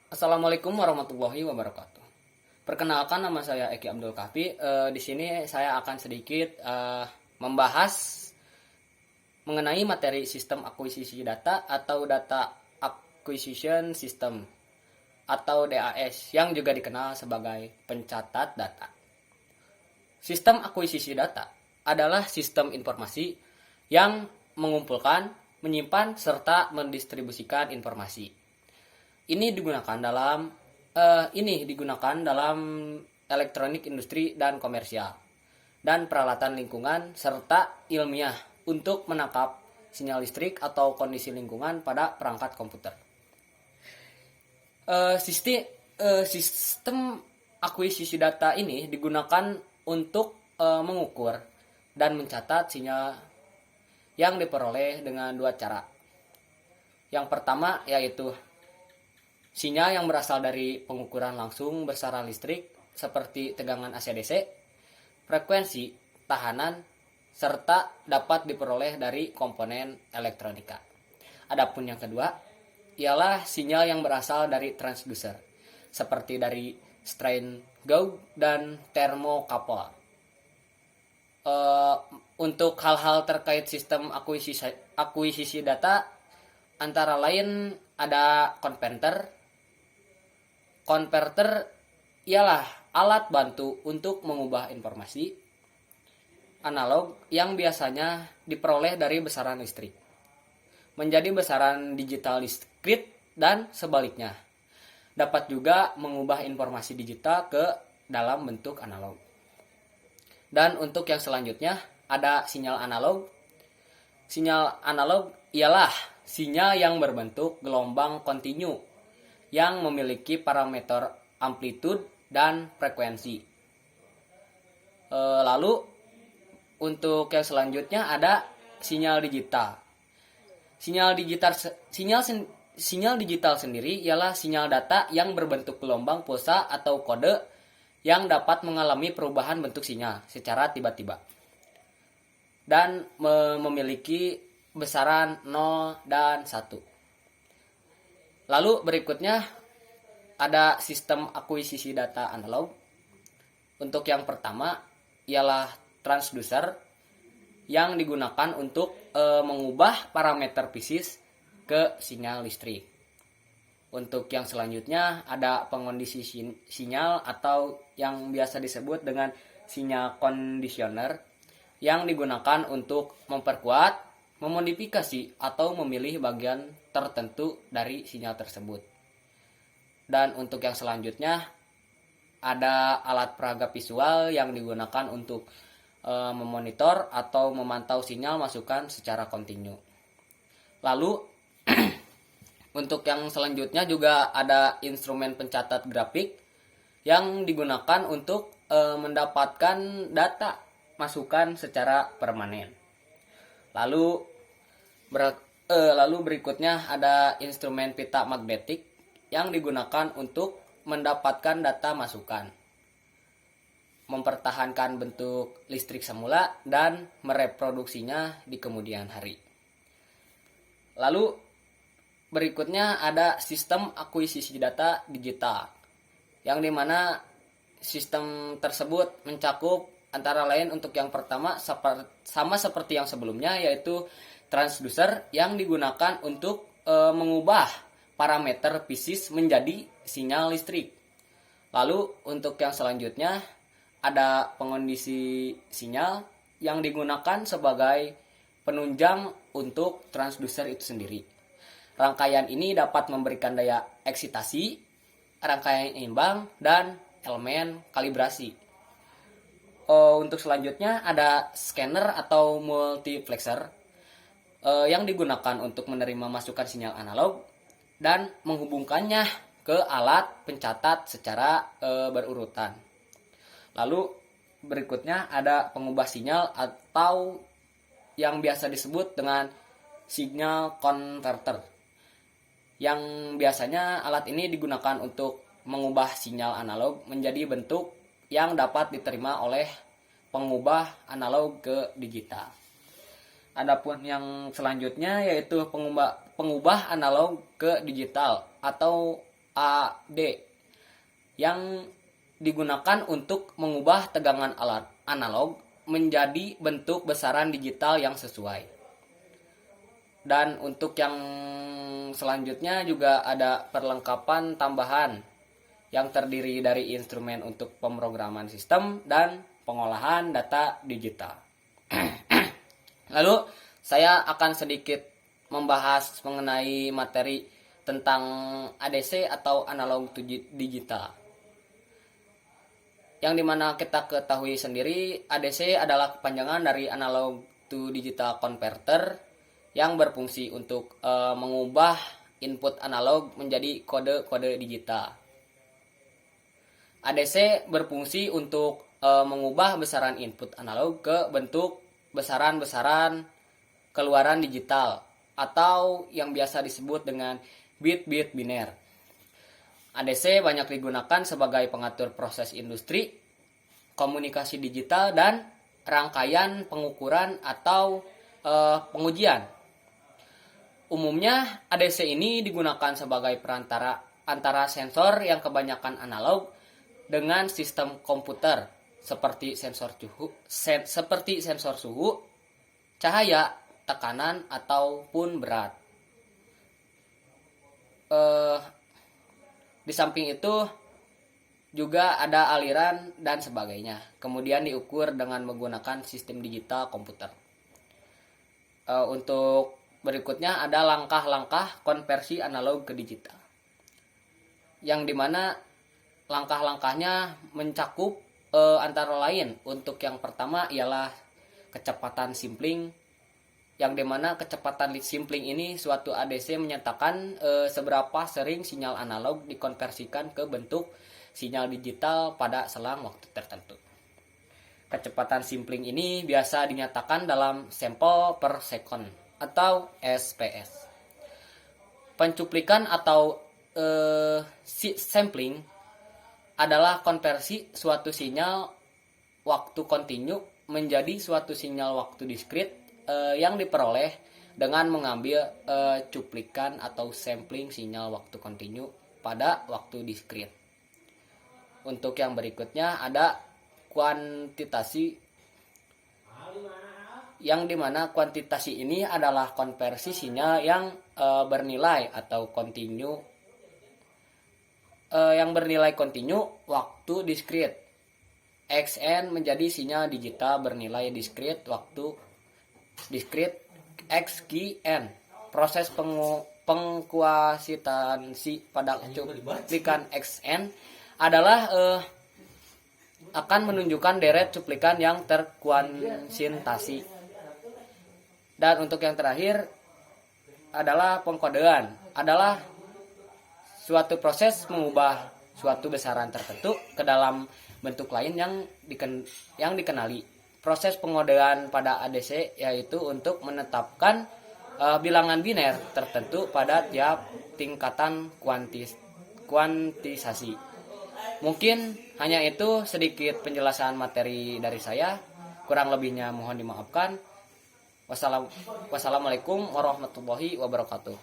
Assalamualaikum warahmatullahi wabarakatuh. Perkenalkan, nama saya Eki Abdul Kahfi. Di sini saya akan sedikit membahas mengenai materi sistem akuisisi data atau data acquisition system atau DAS yang juga dikenal sebagai pencatat data. Sistem akuisisi data adalah sistem informasi yang mengumpulkan, menyimpan, serta mendistribusikan informasi. Ini digunakan dalam elektronik industri dan komersial dan peralatan lingkungan serta ilmiah untuk menangkap sinyal listrik atau kondisi lingkungan pada perangkat komputer. Sistem akuisisi data ini digunakan untuk mengukur dan mencatat sinyal yang diperoleh dengan dua cara. Yang pertama yaitu sinyal yang berasal dari pengukuran langsung besaran listrik seperti tegangan AC/DC, frekuensi, tahanan, serta dapat diperoleh dari komponen elektronika. Adapun yang kedua ialah sinyal yang berasal dari transducer seperti dari strain gauge dan thermocouple. Untuk hal-hal terkait sistem akuisisi data antara lain ada konverter. Konverter ialah alat bantu untuk mengubah informasi analog yang biasanya diperoleh dari besaran listrik menjadi besaran digital diskrit dan sebaliknya. Dapat juga mengubah informasi digital ke dalam bentuk analog. Dan untuk yang selanjutnya ada sinyal analog. Sinyal analog ialah sinyal yang berbentuk gelombang kontinu yang memiliki parameter amplitude dan frekuensi. Lalu untuk yang selanjutnya ada sinyal digital. Sinyal digital sendiri ialah sinyal data yang berbentuk gelombang pulsa atau kode yang dapat mengalami perubahan bentuk sinyal secara tiba-tiba dan memiliki besaran 0 dan 1. Lalu berikutnya ada sistem akuisisi data analog. Untuk yang pertama ialah transducer yang digunakan untuk mengubah parameter fisis ke sinyal listrik. Untuk yang selanjutnya ada pengondisi sinyal atau yang biasa disebut dengan sinyal conditioner yang digunakan untuk memperkuat, memodifikasi atau memilih bagian tertentu dari sinyal tersebut. Dan untuk yang selanjutnya ada alat peraga visual yang digunakan untuk memonitor atau memantau sinyal masukan secara kontinu. Lalu untuk yang selanjutnya juga ada instrumen pencatat grafik yang digunakan untuk mendapatkan data masukan secara permanen. Lalu berikutnya ada instrumen pita magnetik yang digunakan untuk mendapatkan data masukan, mempertahankan bentuk listrik semula dan mereproduksinya di kemudian hari. Lalu berikutnya ada sistem akuisisi data digital, yang dimana sistem tersebut mencakup antara lain untuk yang pertama sama seperti yang sebelumnya, yaitu transducer yang digunakan untuk mengubah parameter fisis menjadi sinyal listrik. Lalu untuk yang selanjutnya ada pengondisi sinyal yang digunakan sebagai penunjang untuk transducer itu sendiri. Rangkaian ini dapat memberikan daya eksitasi, rangkaian imbang, dan elemen kalibrasi. Untuk selanjutnya ada scanner atau multiplexer yang digunakan untuk menerima masukan sinyal analog dan menghubungkannya ke alat pencatat secara berurutan. Lalu berikutnya ada pengubah sinyal atau yang biasa disebut dengan signal converter. Yang biasanya alat ini digunakan untuk mengubah sinyal analog menjadi bentuk yang dapat diterima oleh pengubah analog ke digital. Adapun yang selanjutnya yaitu pengubah analog ke digital atau AD yang digunakan untuk mengubah tegangan alat analog menjadi bentuk besaran digital yang sesuai. Dan untuk yang selanjutnya juga ada perlengkapan tambahan yang terdiri dari instrumen untuk pemrograman sistem dan pengolahan data digital. Lalu saya akan sedikit membahas mengenai materi tentang ADC atau analog to digital. Yang dimana kita ketahui sendiri, ADC adalah kepanjangan dari analog to digital converter yang berfungsi untuk mengubah input analog menjadi kode-kode digital. ADC berfungsi untuk mengubah besaran input analog ke bentuk besaran-besaran keluaran digital atau yang biasa disebut dengan bit-bit biner. ADC banyak digunakan sebagai pengatur proses industri, komunikasi digital, dan rangkaian pengukuran atau pengujian. Umumnya ADC ini digunakan sebagai perantara antara sensor yang kebanyakan analog dengan sistem komputer seperti sensor suhu, cahaya, tekanan ataupun berat. Di samping itu juga ada aliran dan sebagainya. Kemudian diukur dengan menggunakan sistem digital komputer. Untuk berikutnya ada langkah-langkah konversi analog ke digital. Yang dimana langkah-langkahnya mencakup antara lain. Untuk yang pertama ialah kecepatan sampling, yang dimana kecepatan sampling ini suatu ADC menyatakan seberapa sering sinyal analog dikonversikan ke bentuk sinyal digital pada selang waktu tertentu. Kecepatan sampling ini biasa dinyatakan dalam sampel per second atau SPS. Pencuplikan atau sampling adalah konversi suatu sinyal waktu kontinu menjadi suatu sinyal waktu diskrit yang diperoleh dengan mengambil cuplikan atau sampling sinyal waktu kontinu pada waktu diskrit. Untuk yang berikutnya ada kuantitasi, yang dimana kuantitasi ini adalah konversi sinyal yang bernilai atau kontinu yang bernilai kontinu waktu diskrit. XN menjadi sinyal digital bernilai diskrit waktu diskrit. XQN proses pengkuantitansi pada cuplikan XN adalah akan menunjukkan deret cuplikan yang terkuantitasi. Dan untuk yang terakhir adalah pengkodean, adalah suatu proses mengubah suatu besaran tertentu ke dalam bentuk lain yang dikenali. Proses pengodean pada ADC yaitu untuk menetapkan bilangan biner tertentu pada tiap tingkatan kuantisasi. Mungkin hanya itu sedikit penjelasan materi dari saya. Kurang lebihnya mohon dimaafkan. Wassalamualaikum warahmatullahi wabarakatuh.